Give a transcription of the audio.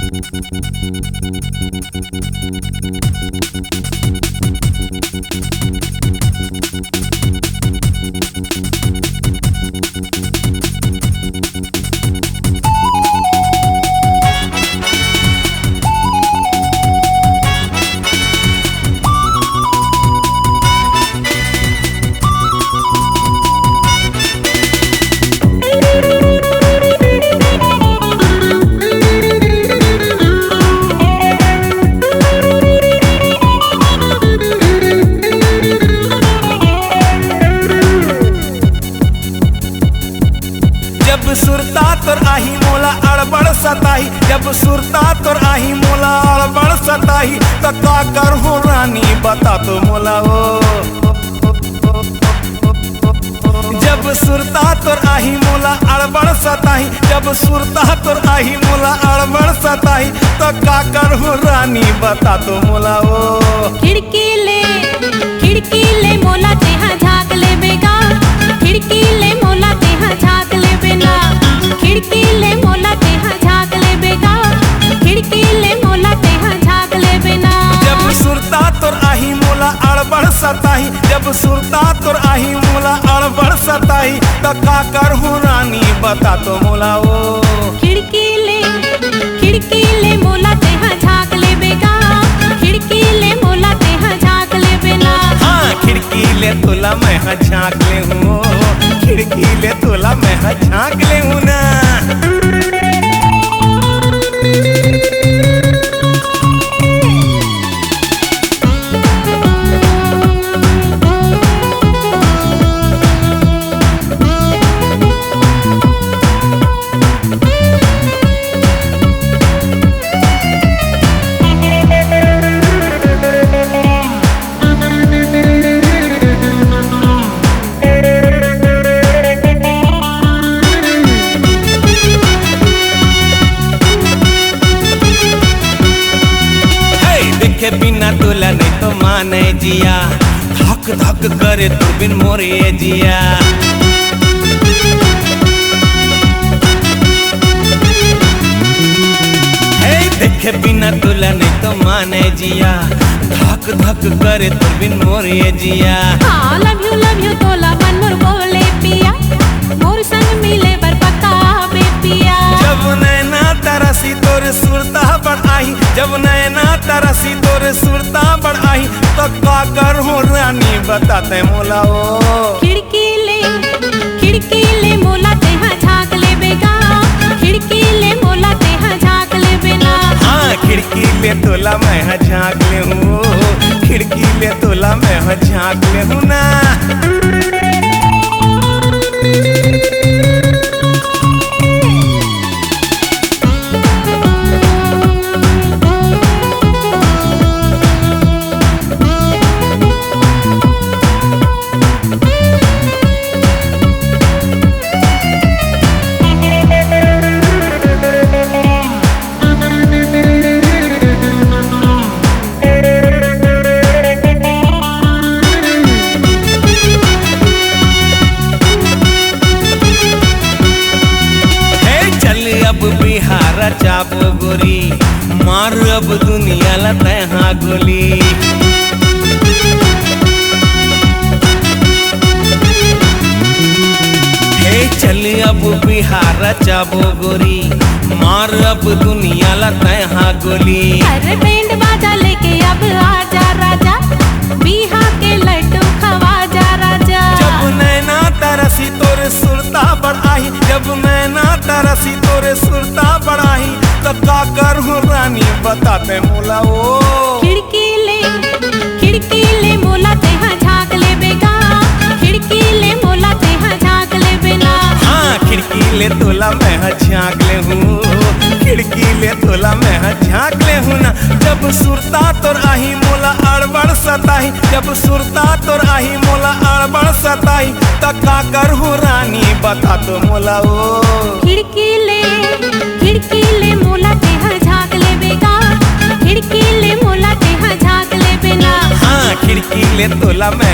जब सुरता तोर आही मोला अड़बड़ सताही, जब सुरता तोर आही मोला अड़बड़ सताही, तो का करहूँ रानी बता तो मोला ओ। जब सुरता तोर आही मोला अड़बड़ सताही, जब सुरता तोर आही मोला अड़बड़ सताही, तो का करहूँ रानी बता तो मोला ओ। खिड़की ले मोला तेहा झाँक ले बेगा, खिड़की ले मोला तेहा झाँक ले बेना, खिड़की ले मोला तेहा झाँक ले बेगा, खिड़की ले मोला तेहा झाँक ले बेना। जब सुरता तोर आही मोला अड़बड़ सताही, जब सुरता तोर आही मोला अड़बड़ सताही, तो का करहूँ रानी बता तो मोला ओ। खिड़की ले मोला तेहा झाँक ले बेगा, खिड़की ले मोला तेहा झाँक ले बेना। हाँ खिड़की ले तोला मैं झाँक ले हूँ, खिड़की ले तोला मैं झाँक ले हूँ ना। देखे बिना तोला नहीं तो माने जिया, धक धक करे तू बिन मोरे जिया। हे देखे बिना तोला नहीं तो माने जिया, धक धक करे तू बिन मोरे जिया। हाँ लव यू तोला मन मोर बोले पिया, मोर संग मिले बर पक्का बे पिया। जब नैना तरसी तोर सुरता बढ़ आई, जब नैना तरसी तोर सुरता बढ़ आई, तो का करहूँ रानी बताते मोला ओ। खिड़की ले मोला तेहा झाँक ले बेगा, खिड़की ले मोला तेहा झाँक ले बेना। हाँ खिड़की ले तोला मैं झाँक ले हूँ, खिड़की ले तोला मैं झाँक ले हूँ ना। अब बिहार चाबो गोरी, मार अब दुनिया ला तहाँ गोली। हे चल अब बिहार चाबो गोरी, मार अब दुनिया ला तहाँ गोली। अरे बैंड बाजा लेके अब आजा राजा, बिहा के लड्डू खवा जा राजा। जब नैना तरसी तोरे सुरता बढ़ आई, जब नैना तरसी तोरे सुरता बढ़ आई, तो का करहूँ रानी बताते मोला ओ। खिड़की ले मोला तेहा झाँक ले बेगा, खिड़की ले मोला तेहा झाँक ले बेना। हाँ खिड़की ले तोला मैं झाँक ले हूँ, खिड़की ले तोला मैं झाँक ले हूँ ना। जब सुरता तोर आही मोला अड़बड़ सताही, जब सुरता तोर आही मोला अड़बड़ सताही, तो का करहूँ रानी बता तो मोला ओ। खिड़की ले मोला तेहा झाँक ले बेगा, खिड़की ले मोला तेहा झाँक ले बेना। हाँ खिड़की ले तोला मैं